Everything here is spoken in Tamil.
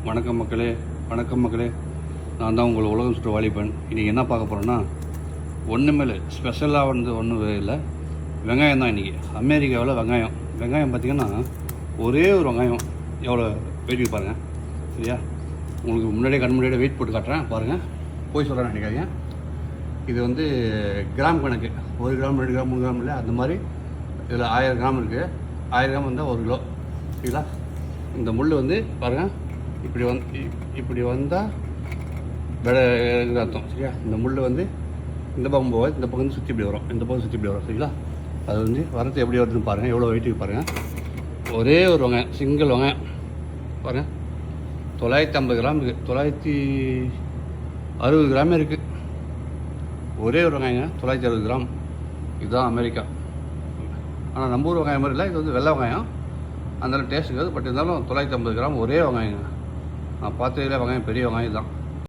வணக்கம் மக்களே, வணக்கம் மக்களே. நான் தான் உங்கள் உலகம் சுற்று வாலிபன். இன்றைக்கி என்ன பார்க்க போகிறோன்னா, ஒன்றுமே இல்லை, ஸ்பெஷலாக ஒன்றும் இல்லை. வெங்காயம் தான் இன்றைக்கி. அமெரிக்காவில் வெங்காயம் பார்த்திங்கன்னா ஒரே ஒரு வெங்காயம் எவ்வளோ வெயிட் பாருங்கள். சரியா? உங்களுக்கு முன்னாடியே முன்னாடியே வெயிட் போட்டு காட்டுறேன் பாருங்கள். போய் சொல்கிறேன் நினைக்காதீங்க. இது கிராம் கணக்கு, 1 கிராம் 2 கிராம் 3 கிராம் இல்லை, அந்த மாதிரி இதில் 1000 கிராம் இருக்குது. 1000 கிராம் வந்தால் 1 கிலோ. சரிங்களா? இந்த முள் பாருங்கள், இப்படி வந்தால் விட அர்த்தம். சரியா? இந்த முள் இந்த பக்கம் போகாது, இந்த பக்கம் சுற்றி இப்படி வரும், இந்த பக்கம் சுற்றி இப்படி வரும். சரிங்களா? அது வரது எப்படி வருதுன்னு பாருங்கள். எவ்வளோ வெயிட்டுக்கு பாருங்கள். ஒரே ஒரு வெங்காயம், சிங்கிள் வெங்காயம் பாருங்கள், 950 கிராம் இருக்குது, 960 கிராமே இருக்குது. ஒரே ஒரு வெங்காயங்க, 960 கிராம். இதுதான் அமெரிக்கா. ஆனால் நம்ம ஊர் வெங்காயம் மாதிரி இல்லை, இது வெள்ளை வெங்காயம், அதனால டேஸ்ட் இருக்காது. பட் இருந்தாலும் 950 கிராம் ஒரே வெங்காயங்க. நான் பார்த்ததுல வெங்காயம் பெரிய வெங்காயம் தான்.